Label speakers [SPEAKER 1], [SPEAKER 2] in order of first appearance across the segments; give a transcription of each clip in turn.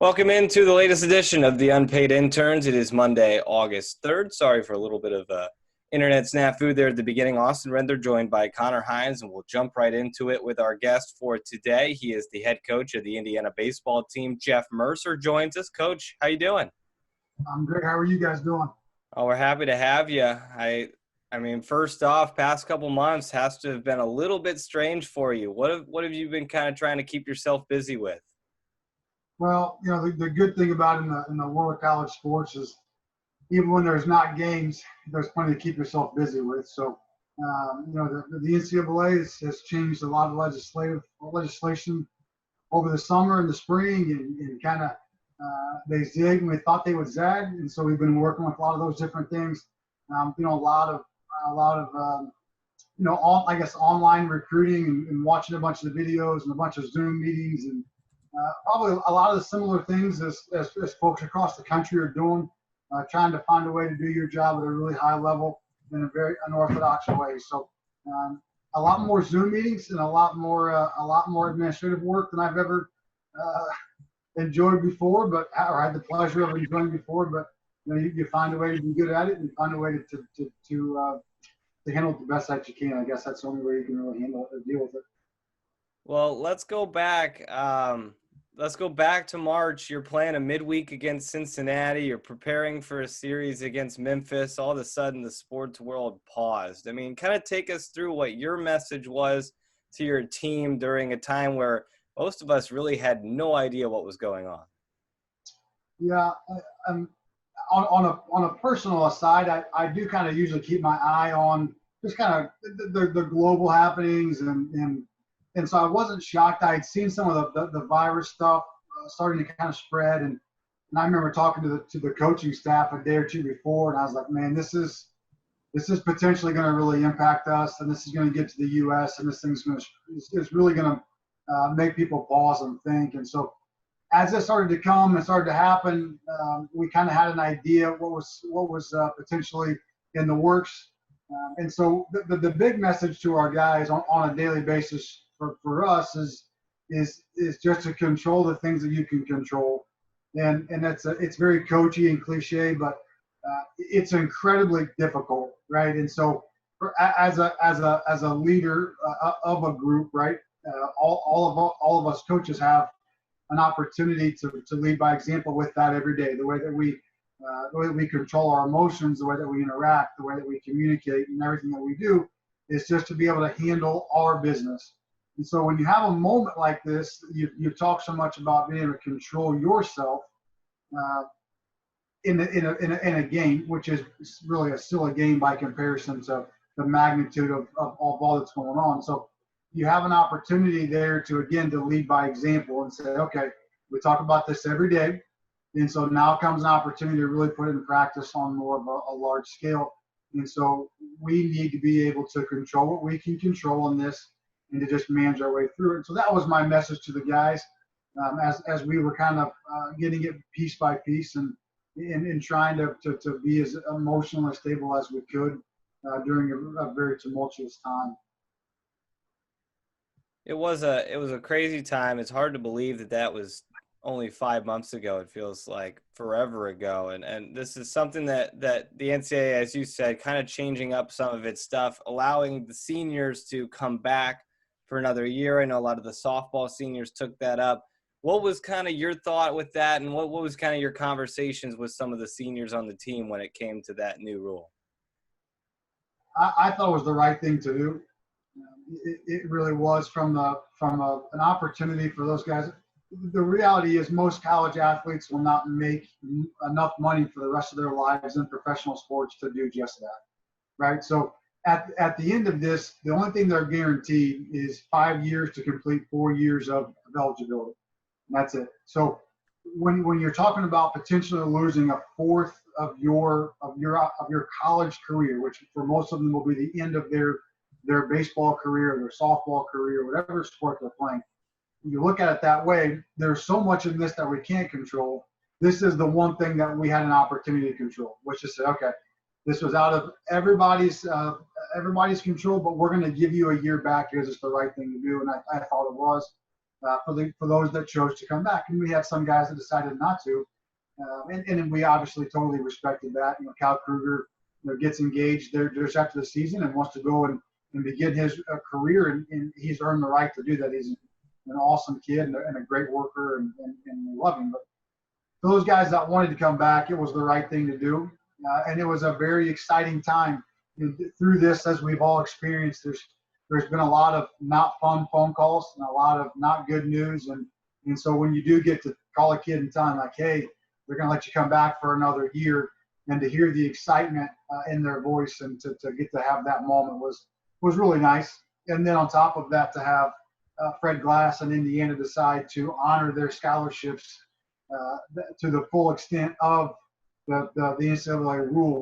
[SPEAKER 1] Welcome into the latest edition of the Unpaid Interns. It is Monday, August 3rd. Sorry for a little bit of internet snafu there at the beginning. Austin Render joined by Connor Hines, and we'll jump right into it with our guest for today. He is the head coach of the Indiana baseball team. Jeff Mercer joins us. Coach, how you doing?
[SPEAKER 2] I'm great. How are you guys doing?
[SPEAKER 1] Oh, we're happy to have you. I mean, first off, past couple months has to have been a little bit strange for you. What have you been kind of trying to keep yourself busy with?
[SPEAKER 2] Well, the good thing about in the world of college sports is even when there's not games, there's plenty to keep yourself busy with. So, the NCAA has changed a lot of legislation over the summer and the spring, and kind of they zig and we thought they would zag, and so we've been working with a lot of those different things. I guess online recruiting and watching a bunch of the videos and a bunch of Zoom meetings and probably a lot of the similar things as folks across the country are doing, trying to find a way to do your job at a really high level in a very unorthodox way. So a lot more Zoom meetings and a lot more administrative work than I've ever enjoyed before, or had the pleasure of enjoying before. But you find a way to be good at it, and you find a way to handle it the best that you can. I guess that's the only way you can really handle it or deal with it.
[SPEAKER 1] Well, let's go back. Let's go back to March. You're playing a midweek against Cincinnati. You're preparing for a series against Memphis. All of a sudden, the sports world paused. I mean, kind of take us through what your message was to your team during a time where most of us really had no idea what was going on.
[SPEAKER 2] Yeah, on a personal aside, I do kind of usually keep my eye on just kind of the global happenings and so I wasn't shocked. I had seen some of the virus stuff starting to kind of spread, and I remember talking to the coaching staff a day or two before, and I was like, man, this is potentially going to really impact us, and this is going to get to the U.S., and this thing's it's really going to make people pause and think. And so as this started to come and started to happen, we kind of had an idea what was potentially in the works. And so the big message to our guys on a daily basis for us is just to control the things that you can control, and it's very coachy and cliche, but it's incredibly difficult, right? And so as a leader of a group, right, all of us coaches have an opportunity to lead by example with that every day. The way that we control our emotions, the way that we interact, the way that we communicate, and everything that we do is just to be able to handle our business. And so when you have a moment like this, you talk so much about being able to control yourself in a game, which is really still a game by comparison to the magnitude of all that's going on. So you have an opportunity there to lead by example and say, okay, we talk about this every day. And so now comes an opportunity to really put it in practice on more of a large scale. And so we need to be able to control what we can control in this and to just manage our way through it. So that was my message to the guys as we were kind of getting it piece by piece and trying to be as emotionally stable as we could during a very tumultuous time.
[SPEAKER 1] It was a crazy time. It's hard to believe that was only 5 months ago. It feels like forever ago. And this is something that the NCAA, as you said, kind of changing up some of its stuff, allowing the seniors to come back for another year. I know a lot of the softball seniors took that up. What was kind of your thought with that, and what was kind of your conversations with some of the seniors on the team when it came to that new rule?
[SPEAKER 2] I thought it was the right thing to do. It really was from an opportunity for those guys. The reality is most college athletes will not make enough money for the rest of their lives in professional sports to do just that, right? So at the end of this, the only thing they're guaranteed is 5 years to complete 4 years of eligibility. And that's it. So when you're talking about potentially losing a fourth of your college career, which for most of them will be the end of their baseball career, their softball career, whatever sport they're playing, you look at it that way, there's so much in this that we can't control. This is the one thing that we had an opportunity to control, which is say, okay, this was out of everybody's control, but we're going to give you a year back because it's the right thing to do, and I thought it was. for those that chose to come back. And we had some guys that decided not to. And we obviously totally respected that. Cal Kruger, gets engaged there just after the season and wants to go and begin his career, and he's earned the right to do that. He's an awesome kid and a great worker, and we love him. But for those guys that wanted to come back, it was the right thing to do, and it was a very exciting time. Through this, as we've all experienced, there's been a lot of not fun phone calls and a lot of not good news, and so when you do get to call a kid and tell him, like, hey, they're going to let you come back for another year, and to hear the excitement in their voice and to get to have that moment was really nice. And then on top of that, to have Fred Glass and Indiana decide to honor their scholarships to the full extent of the NCAA rule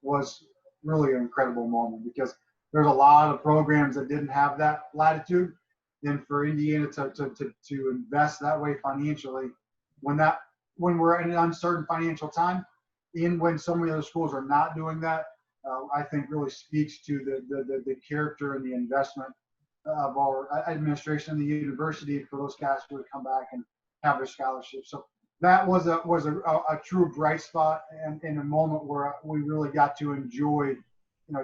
[SPEAKER 2] was really an incredible moment, because there's a lot of programs that didn't have that latitude. And for Indiana to invest that way financially, when we're in an uncertain financial time, and when so many other schools are not doing that, I think really speaks to the character and the investment of our administration and the university for those guys to come back and have their scholarship. So that was a true bright spot, and in a moment where we really got to enjoy,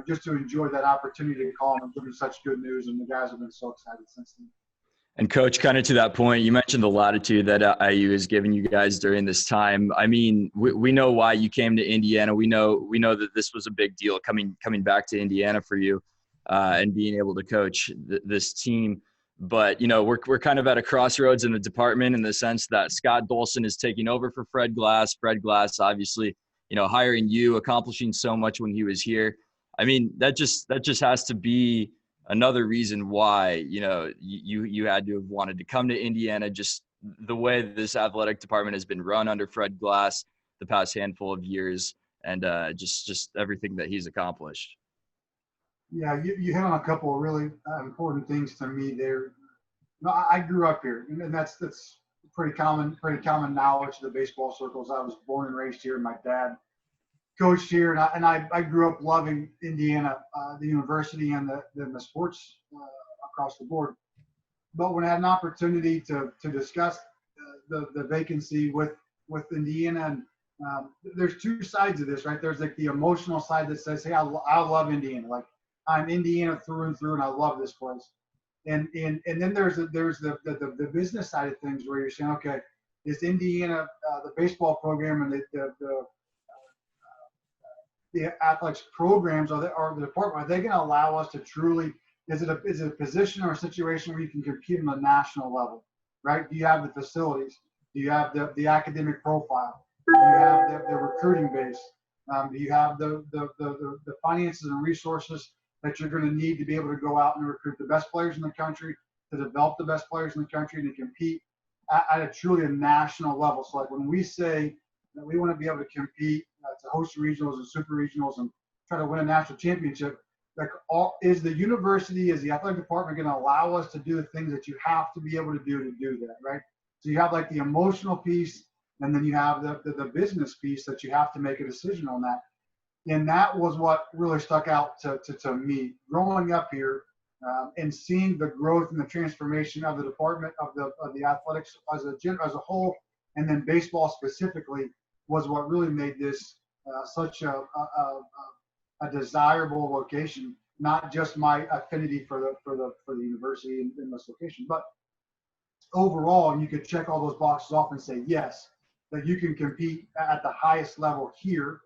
[SPEAKER 2] just to enjoy that opportunity to call them and give them such good news, and the guys have been so excited since then.
[SPEAKER 3] And Coach, kind of to that point, you mentioned the latitude that IU has given you guys during this time. I mean, we know why you came to Indiana. We know that this was a big deal coming back to Indiana for you, and being able to coach this team. But we're kind of at a crossroads in the department, in the sense that Scott Dolson is taking over for Fred Glass. Fred Glass, obviously, hiring you, accomplishing so much when he was here. I mean, that just has to be another reason why, you had to have wanted to come to Indiana, just the way this athletic department has been run under Fred Glass the past handful of years, and just everything that he's accomplished.
[SPEAKER 2] Yeah, you hit on a couple of really important things to me there. I grew up here, and that's pretty common knowledge of the baseball circles. I was born and raised here. My dad coached here, and I grew up loving Indiana, the university, and the sports across the board. But when I had an opportunity to discuss the vacancy with Indiana, and there's two sides of this, right? There's like the emotional side that says, hey, I love Indiana, like I'm Indiana through and through, and I love this place. And then there's the business side of things, where you're saying, okay, is Indiana the baseball program and the athletics programs or the department, are they going to allow us to truly, is it a position or a situation where you can compete on a national level, right? Do you have the facilities? Do you have the academic profile? Do you have the recruiting base? Do you have the finances and resources that you're going to need to be able to go out and recruit the best players in the country, to develop the best players in the country, and to compete at a truly national level? So like when we say that we want to be able to compete to host regionals and super regionals and try to win a national championship, like is the university, is the athletic department going to allow us to do the things that you have to be able to do that, right? So you have like the emotional piece, and then you have the business piece that you have to make a decision on that. And that was what really stuck out to me growing up here, and seeing the growth and the transformation of the department of the athletics as a whole, and then baseball specifically, was what really made this such a desirable location. Not just my affinity for the university in this location, but overall, you could check all those boxes off and say yes, that you can compete at the highest level here.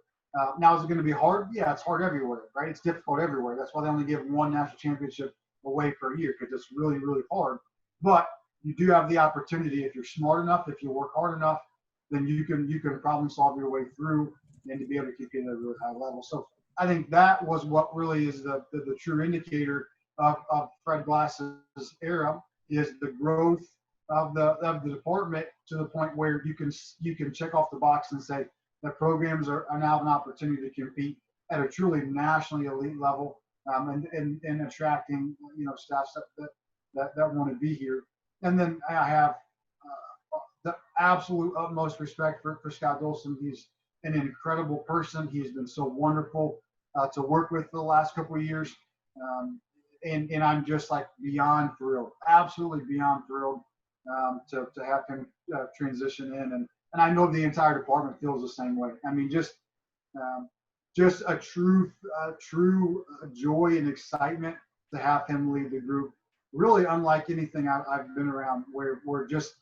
[SPEAKER 2] Now, is it going to be hard? Yeah, it's hard everywhere, right? It's difficult everywhere. That's why they only give one national championship away per year, because it's really, really hard. But you do have the opportunity, if you're smart enough, if you work hard enough, then you can problem solve your way through and to be able to compete at a really high level. So I think that was what really is the true indicator of Fred Glass's era, is the growth of the department to the point where you can check off the box and say that programs are now an opportunity to compete at a truly nationally elite level, and attracting staffs that want to be here. And then I have the absolute utmost respect for Scott Dolson. He's an incredible person. He's been so wonderful to work with for the last couple of years. And I'm just like beyond thrilled, absolutely beyond thrilled to have him transition in. And I know the entire department feels the same way. I mean, just a true joy and excitement to have him lead the group. Really unlike anything I've been around, where just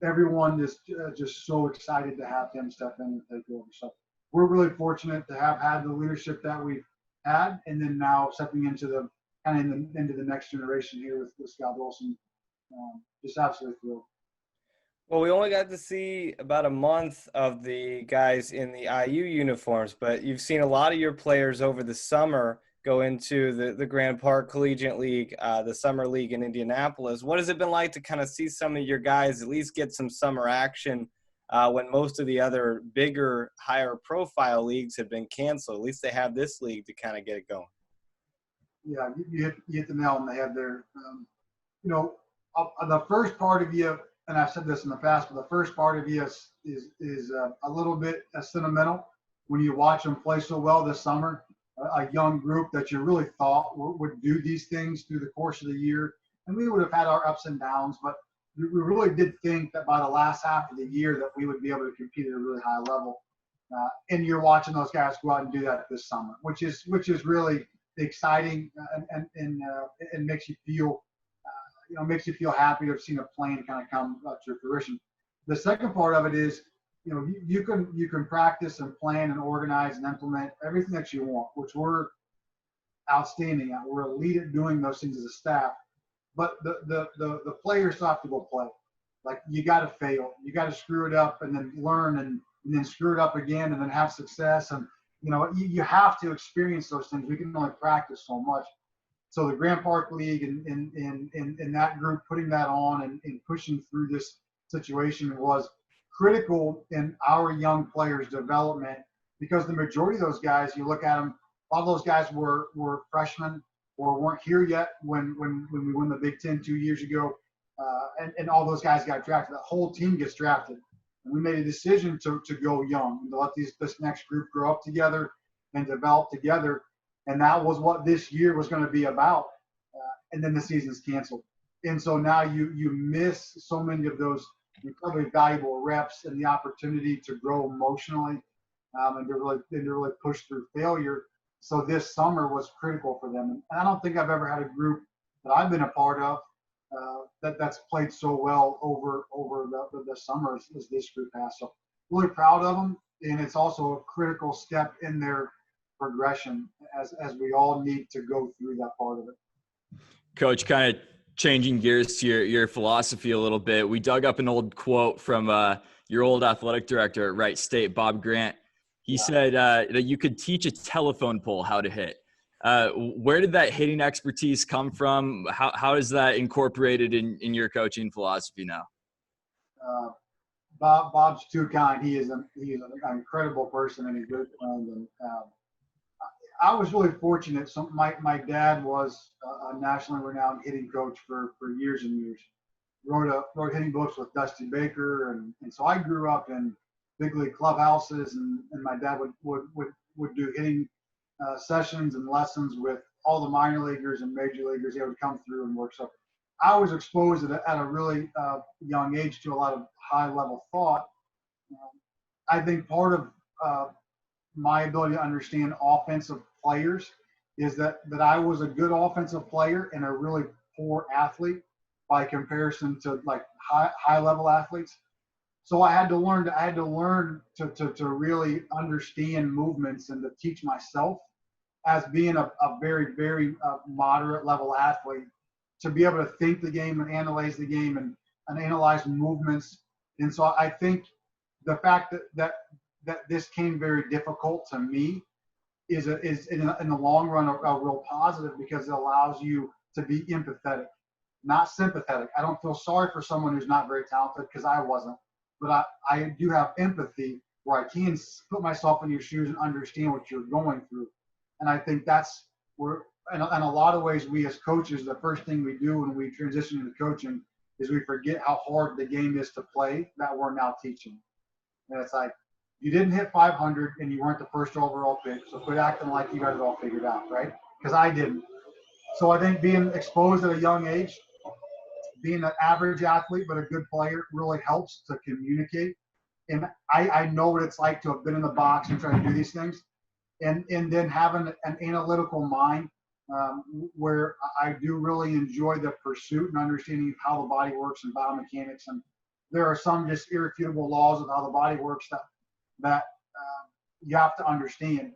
[SPEAKER 2] everyone is just so excited to have him step in and take over. So we're really fortunate to have had the leadership that we've had, and then now stepping into the into the next generation here with Scott Wilson. Just absolutely thrilled.
[SPEAKER 1] Well, we only got to see about a month of the guys in the IU uniforms, but you've seen a lot of your players over the summer go into the Grand Park Collegiate League, the Summer League in Indianapolis. What has it been like to kind of see some of your guys at least get some summer action when most of the other bigger, higher profile leagues have been canceled? At least they have this league to kind of get it going.
[SPEAKER 2] Yeah, you hit the nail on the head there. The first part of you, and I've said this in the past, but the first part of you is a little bit sentimental when you watch them play so well this summer. A young group that you really thought would do these things through the course of the year, and we would have had our ups and downs, but we really did think that by the last half of the year that we would be able to compete at a really high level. And you're watching those guys go out and do that this summer, which is really exciting and makes you feel. Makes you feel happy to have seen a plan kind of come to fruition. The second part of it is, you can practice and plan and organize and implement everything that you want, which we're outstanding at. We're elite at doing those things as a staff. But the players still have to go play. Like, you got to fail, you got to screw it up, and then learn, and then screw it up again, and then have success. And you have to experience those things. We can only practice so much. So the Grand Park League and that group putting that on and pushing through this situation was critical in our young players' development, because the majority of those guys, you look at them, a lot of those guys were freshmen or weren't here yet when we won the Big Ten 2 years ago, and all those guys got drafted. The whole team gets drafted. And we made a decision to go young and to let this next group grow up together and develop together. And that was what this year was going to be about. And then the season's canceled. And so now you miss so many of those incredibly valuable reps and the opportunity to grow emotionally and to really push through failure. So this summer was critical for them. And I don't think I've ever had a group that I've been a part of that's played so well over the summer as this group has. So really proud of them. And it's also a critical step in their progression as we all need to go through that part of it.
[SPEAKER 3] Coach, kind of changing gears to your philosophy a little bit. We dug up an old quote from your old athletic director at Wright State, Bob Grant. He said that you could teach a telephone pole how to hit. Where did that hitting expertise come from? How is that incorporated in your coaching philosophy now?
[SPEAKER 2] Bob's too kind. He's an incredible person and a good friend. And I was really fortunate. So my dad was a nationally renowned hitting coach for years and years. Wrote hitting books with Dusty Baker, and so I grew up in big league clubhouses, and my dad would do hitting sessions and lessons with all the minor leaguers and major leaguers. They would come through and work. So I was exposed at a really young age to a lot of high level thought. I think part of my ability to understand offensive players is that I was a good offensive player and a really poor athlete by comparison to like high level athletes. So I had to learn to really understand movements and to teach myself as being a very, very moderate level athlete, to be able to think the game and analyze the game and analyze movements. And so I think the fact that this came very difficult to me is in the long run a real positive, because it allows you to be empathetic, not sympathetic. I don't feel sorry for someone who's not very talented, because I wasn't, but I do have empathy where I can put myself in your shoes and understand what you're going through. And I think that's where, in a lot of ways, we as coaches, the first thing we do when we transition into coaching is we forget how hard the game is to play that we're now teaching. And it's like, you didn't hit 500 and you weren't the first overall pick, so quit acting like you got it all figured out, right? Because I didn't. So I think being exposed at a young age being an average athlete but a good player really helps to communicate. And I know what it's like to have been in the box and try to do these things, and then having an analytical mind, where I do really enjoy the pursuit and understanding how the body works and biomechanics. And there are some just irrefutable laws of how the body works that you have to understand.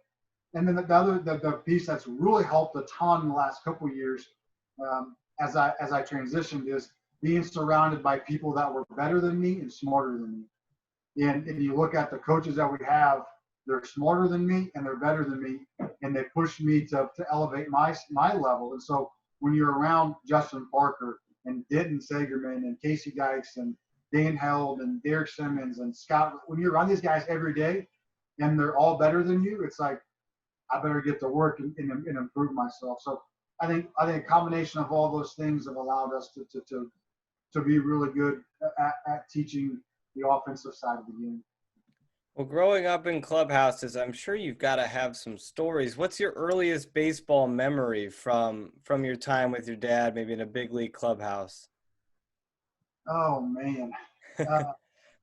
[SPEAKER 2] And then the piece that's really helped a ton in the last couple of years, as I transitioned, is being surrounded by people that were better than me and smarter than me. And you look at the coaches that we have, they're smarter than me and they're better than me, and they push me to elevate my level. And so when you're around Justin Parker and Denton Sagerman and Casey Dykes and Dan Held and Derek Simmons and Scott, when you're around these guys every day and they're all better than you, it's like, I better get to work and improve myself. So I think a combination of all those things have allowed us to be really good at teaching the offensive side of the game.
[SPEAKER 1] Well, growing up in clubhouses, I'm sure you've got to have some stories. What's your earliest baseball memory from your time with your dad, maybe in a big league clubhouse?
[SPEAKER 2] Oh, man.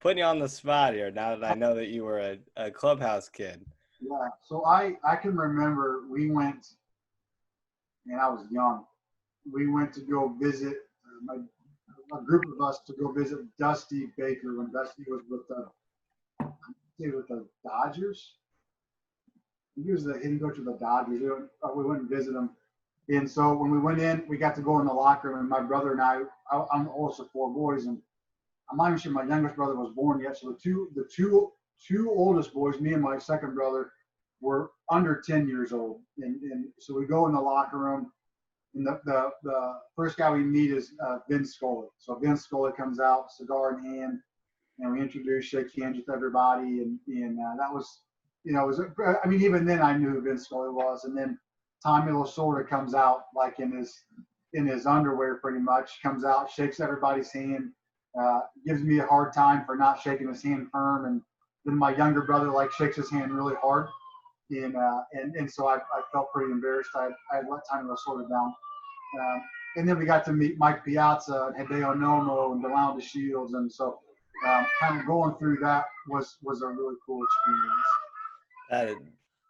[SPEAKER 1] Putting you on the spot here now that I know that you were a clubhouse kid.
[SPEAKER 2] Yeah. So I can remember we went, and I was young. We went to go visit a group of us to go visit Dusty Baker when Dusty was with the Dodgers. He was the hitting coach of the Dodgers. We went and visited him. And so when we went in, we got to go in the locker room. And my brother and I'm the oldest of four boys, and I'm not even sure my youngest brother was born yet. So the two oldest boys, me and my second brother, were under 10 years old. And so we go in the locker room, and the first guy we meet is Vince Scully. So Vince Scully comes out, cigar in hand, and we introduce, shake hands with everybody. And that was, even then I knew who Vince Scully was. And then Tommy Lasorda comes out like in his underwear pretty much, comes out, shakes everybody's hand, gives me a hard time for not shaking his hand firm. And then my younger brother shakes his hand really hard. And so I felt pretty embarrassed. I had let Tommy Lasorda down. And then we got to meet Mike Piazza and Hideo Nomo and DeLon DeShields. And so kind of going through that was a really cool experience.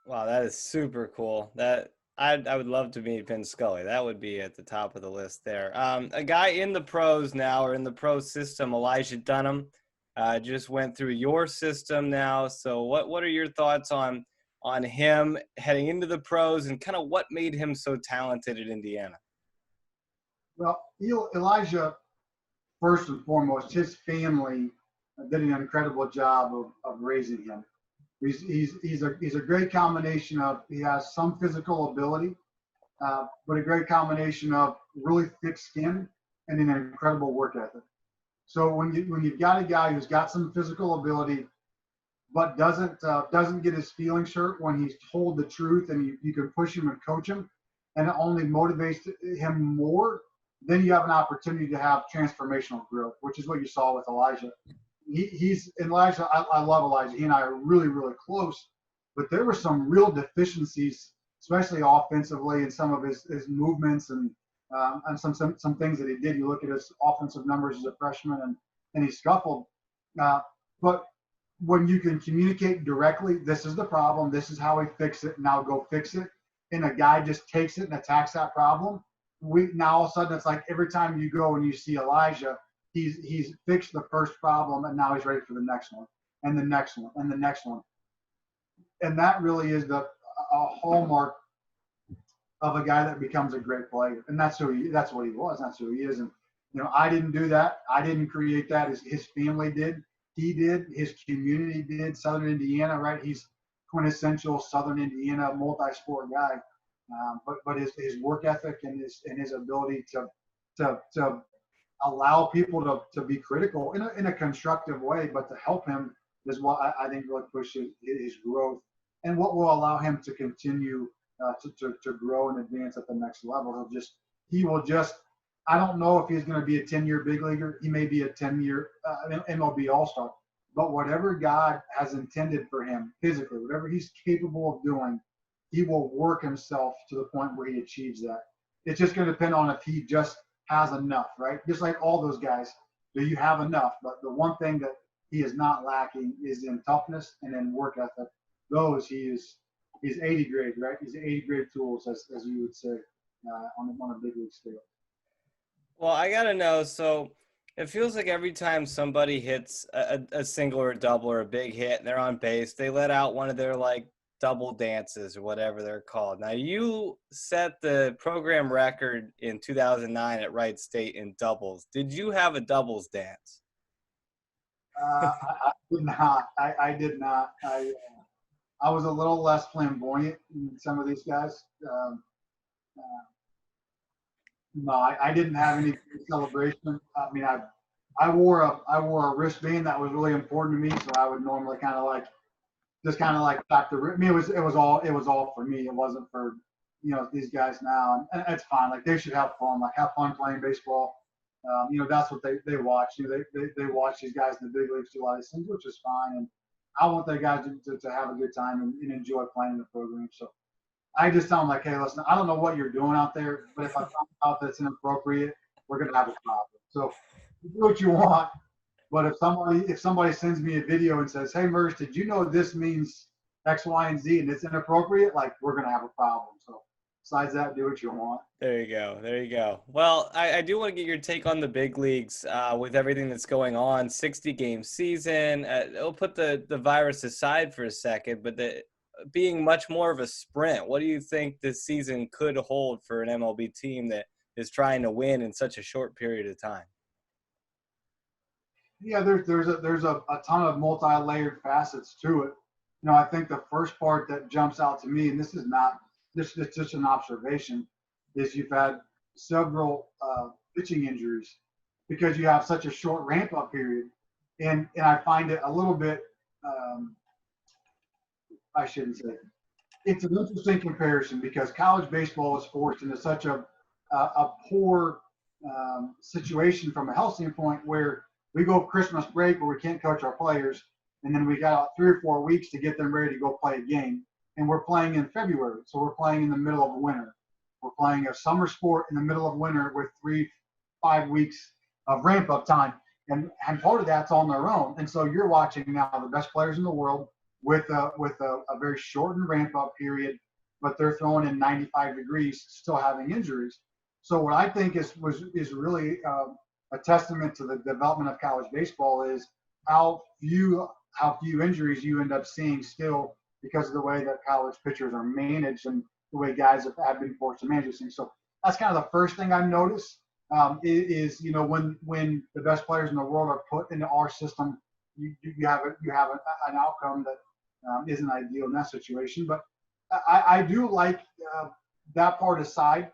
[SPEAKER 1] That is super cool. I would love to meet Vin Scully. That would be at the top of the list there. A guy in the pros now, or in the pro system, Elijah Dunham, just went through your system now. So what are your thoughts on him heading into the pros, and kind of what made him so talented at Indiana?
[SPEAKER 2] Well, Elijah, first and foremost, his family did an incredible job of raising him. He's a great combination of, he has some physical ability, but a great combination of really thick skin and an incredible work ethic. So when you've got a guy who's got some physical ability, but doesn't get his feelings hurt when he's told the truth, and you can push him and coach him, and it only motivates him more, then you have an opportunity to have transformational growth, which is what you saw with Elijah. Elijah, I love Elijah. He and I are really, really close, but there were some real deficiencies, especially offensively, in some of his movements and some things that he did. You look at his offensive numbers as a freshman, and he scuffled. But when you can communicate directly, this is the problem, this is how we fix it, now go fix it, and a guy just takes it and attacks that problem, now all of a sudden it's like every time you go and you see Elijah, he's fixed the first problem, and now he's ready for the next one, and the next one, and the next one. And that really is a hallmark of a guy that becomes a great player. And that's what he was. That's who he is. And I didn't do that. I didn't create that. His family did. He did. His community did. Southern Indiana, right? He's quintessential Southern Indiana multi-sport guy. But his work ethic and his ability to allow people to be critical in a constructive way, but to help him is what I think really pushes his growth, and what will allow him to continue to grow and advance at the next level. He will just I don't know if he's going to be a 10-year big leaguer. He may be a 10-year MLB All-Star. But whatever God has intended for him physically, whatever he's capable of doing, he will work himself to the point where he achieves that. It's just going to depend on if he just has enough, right? Just like all those guys, do you have enough? But the one thing that he is not lacking is in toughness and in work ethic. Those he's 80 grade, right? He's 80 grade tools, as you would say, on a big league scale.
[SPEAKER 1] Well, I gotta know. So it feels like every time somebody hits a single or a double or a big hit and they're on base, they let out one of their like double dances or whatever they're called. Now you set the program record in 2009 at Wright State in doubles. Did you have a doubles dance?
[SPEAKER 2] I did not. I did not. I was a little less flamboyant than some of these guys. No, I didn't have any celebration. I mean, I wore a wristband that was really important to me, so I would normally kind of like just kind of like tap the. I mean, it was all for me. It wasn't for these guys now, and it's fine. Like they should have fun. Like have fun playing baseball. That's what they watch. They watch these guys in the big leagues do a lot of things, which is fine. And I want their guys to have a good time and enjoy playing the program. So I just tell them like, hey, listen, I don't know what you're doing out there, but if I find out that's inappropriate, we're gonna have a problem. So do what you want. But if somebody sends me a video and says, hey, Merce, did you know this means X, Y, and Z and it's inappropriate? Like we're gonna have a problem. So besides that, do what you want.
[SPEAKER 1] There you go. There you go. Well, I do want to get your take on the big leagues with everything that's going on. 60-game season. I'll put the virus aside for a second, but being much more of a sprint. What do you think this season could hold for an MLB team that is trying to win in such a short period of time?
[SPEAKER 2] Yeah, there's a ton of multi-layered facets to it. I think the first part that jumps out to me, and this is not it's just an observation, is you've had several pitching injuries because you have such a short ramp-up period, and I find it a little bit. I shouldn't say. It's an interesting comparison because college baseball is forced into such a poor situation from a health standpoint where we go Christmas break where we can't coach our players, and then we got 3 or 4 weeks to get them ready to go play a game. And we're playing in February, so we're playing in the middle of winter. We're playing a summer sport in the middle of winter with 3-5 weeks of ramp-up time. And part of that's on their own. And so you're watching now the best players in the world with a very shortened ramp-up period, but they're throwing in 95 degrees, still having injuries. So what I think is really a testament to the development of college baseball is how few injuries you end up seeing still because of the way that college pitchers are managed and the way guys have been forced to manage these things. So that's kind of the first thing I've noticed is when the best players in the world are put into our system, you have an outcome that isn't ideal in that situation. But I do like that part aside.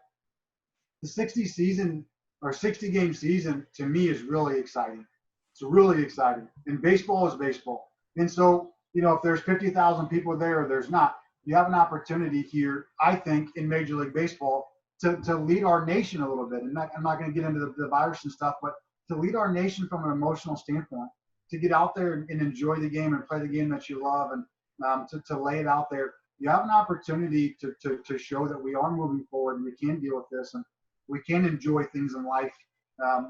[SPEAKER 2] The 60-game season to me is really exciting. It's really exciting. And baseball is baseball. And so, if there's 50,000 people there or there's not, you have an opportunity here, I think, in Major League Baseball to lead our nation a little bit. And I'm not going to get into the virus and stuff, but to lead our nation from an emotional standpoint, to get out there and enjoy the game and play the game that you love and to lay it out there. You have an opportunity to show that we are moving forward and we can deal with this and we can enjoy things in life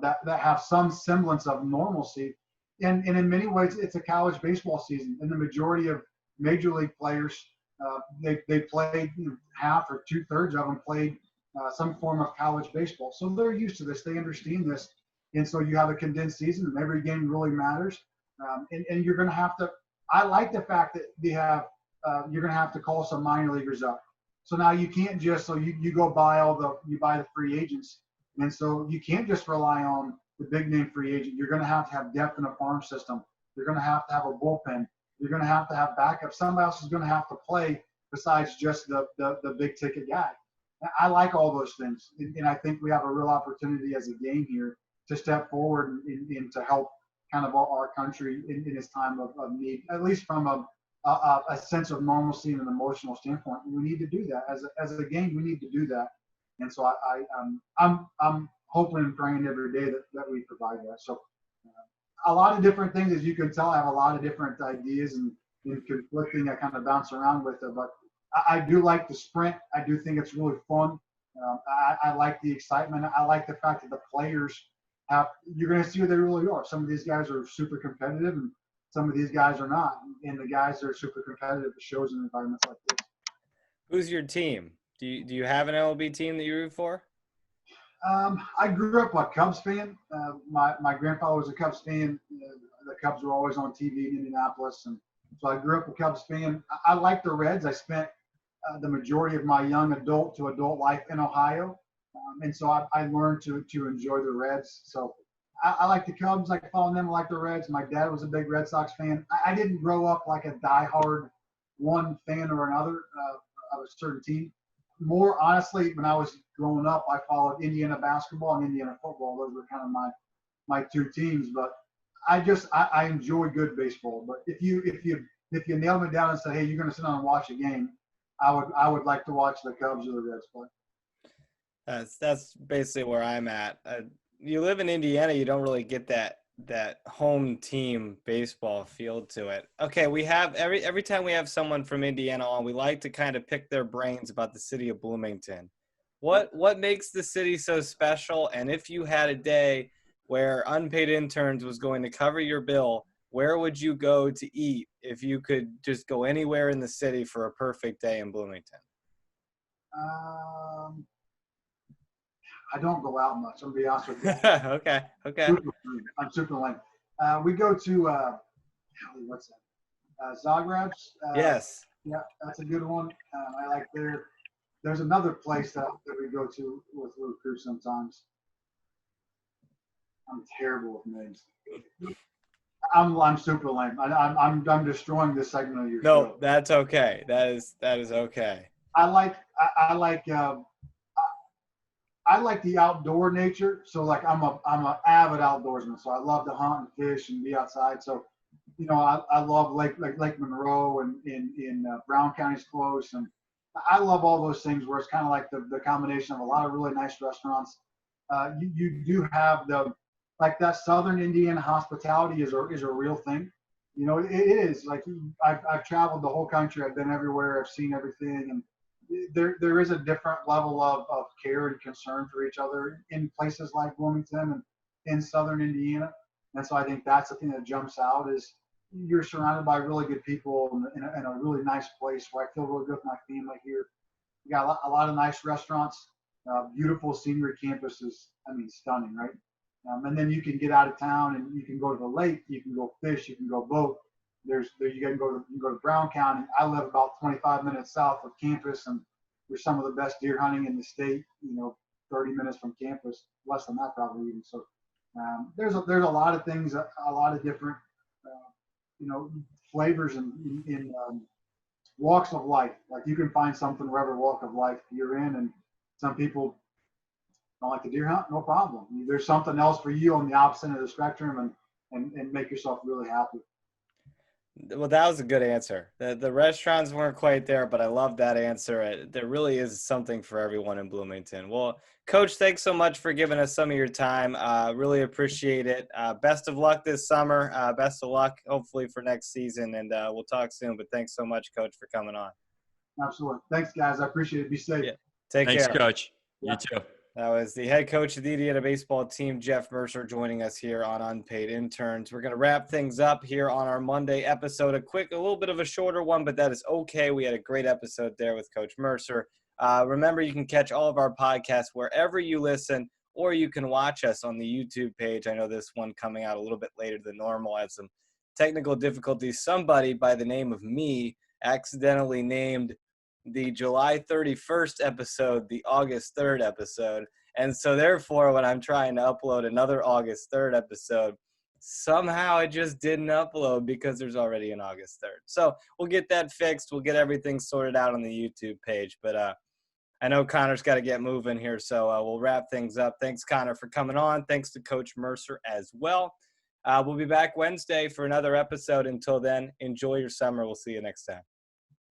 [SPEAKER 2] that have some semblance of normalcy. And in many ways, it's a college baseball season. And the majority of major league players, they played half or 2/3 of them played some form of college baseball. So they're used to this. They understand this. And so you have a condensed season and every game really matters. And you're going to have to – I like the fact that you're going to have to call some minor leaguers up. So now you can't just – so you go buy you buy the free agents. And so you can't just rely on the big name free agent. You're going to have depth in a farm system. You're going to have a bullpen. You're going to have backup. Somebody else is going to have to play besides just the big ticket guy. I like all those things. And I think we have a real opportunity as a game here to step forward and to help kind of our country in its time of need, at least from a sense of normalcy and an emotional standpoint. We need to do that as a game. We need to do that, and so I'm hoping and praying every day that we provide that. So a lot of different things, as you can tell, I have a lot of different ideas and conflicting. I kind of bounce around with it, but I do like the sprint. I do think it's really fun. I like the excitement. I like the fact that the players you're going to see who they really are. Some of these guys are super competitive, and some of these guys are not. And the guys that are super competitive, it shows in environments like this.
[SPEAKER 1] Who's your team? Do you have an MLB team that you root for?
[SPEAKER 2] I grew up a Cubs fan. My grandfather was a Cubs fan. The Cubs were always on TV in Indianapolis, and so I grew up a Cubs fan. I like the Reds. I spent the majority of my young adult to adult life in Ohio, and so I learned to enjoy the Reds. So I like the Cubs. I follow them. I like the Reds. My dad was a big Red Sox fan. I didn't grow up like a diehard one fan or another of a certain team. More honestly, when I was growing up, I followed Indiana basketball and Indiana football. Those were kind of my two teams. But I enjoy good baseball. But if you nail me down and say, hey, you're going to sit down and watch a game, I would like to watch the Cubs or the Reds play.
[SPEAKER 1] That's basically where I'm at. You live in Indiana, you don't really get that home team baseball feel to it. Okay, we have every time we have someone from Indiana on, we like to kind of pick their brains about the city of Bloomington. What makes the city so special? And if you had a day where Unpaid Interns was going to cover your bill, where would you go to eat if you could just go anywhere in the city for a perfect day in Bloomington?
[SPEAKER 2] I don't go out much. I'm gonna be honest with you.
[SPEAKER 1] Okay.
[SPEAKER 2] I'm super lame. We go to what's that? Zagreb's.
[SPEAKER 1] Yes.
[SPEAKER 2] Yeah, that's a good one. I like there. There's another place that we go to with Luke Crew sometimes. I'm terrible with names. I'm super lame. I'm destroying this segment of your show.
[SPEAKER 1] No, that's okay. That is okay.
[SPEAKER 2] I like the outdoor nature. So like I'm a avid outdoorsman. So I love to hunt and fish and be outside. So I love Lake Monroe and in Brown County's close, and I love all those things where it's kind of like the combination of a lot of really nice restaurants. You do have that Southern Indiana hospitality is a real thing. It is like I've traveled the whole country. I've been everywhere. I've seen everything, and there is a different level of care and concern for each other in places like Bloomington and in Southern Indiana. And so I think that's the thing that jumps out is you're surrounded by really good people in a really nice place where I feel really good with my family here. We got a lot of nice restaurants, beautiful scenery campuses. I mean, stunning, right? And then you can get out of town and you can go to the lake, you can go fish, you can go boat. You can go to Brown County. I live about 25 minutes south of campus, and there's some of the best deer hunting in the state. 30 minutes from campus, less than that probably even. So there's a lot of things, a lot of different flavors in walks of life. Like you can find something wherever walk of life you're in, and some people don't like to deer hunt, no problem. There's something else for you on the opposite end of the spectrum, and make yourself really happy.
[SPEAKER 1] Well, that was a good answer. The restaurants weren't quite there, but I love that answer. There really is something for everyone in Bloomington. Well, Coach, thanks so much for giving us some of your time. Really appreciate it. Best of luck this summer. Best of luck, hopefully, for next season. And we'll talk soon. But thanks so much, Coach, for coming on.
[SPEAKER 2] Absolutely. Thanks, guys. I appreciate it. Be safe.
[SPEAKER 1] Yeah. Take care.
[SPEAKER 3] Thanks, Coach.
[SPEAKER 2] Yeah.
[SPEAKER 3] You too.
[SPEAKER 1] That was the head coach of the Indiana baseball team, Jeff Mercer, joining us here on Unpaid Interns. We're going to wrap things up here on our Monday episode. A little bit of a shorter one, but that is okay. We had a great episode there with Coach Mercer. Remember, you can catch all of our podcasts wherever you listen, or you can watch us on the YouTube page. I know this one coming out a little bit later than normal. I had some technical difficulties. Somebody by the name of me accidentally named the July 31st episode the August 3rd episode. And so therefore, when I'm trying to upload another August 3rd episode, somehow it just didn't upload because there's already an August 3rd. So we'll get that fixed. We'll get everything sorted out on the YouTube page. But I know Connor's got to get moving here, so we'll wrap things up. Thanks, Connor, for coming on. Thanks to Coach Mercer as well. We'll be back Wednesday for another episode. Until then, enjoy your summer. We'll see you next time.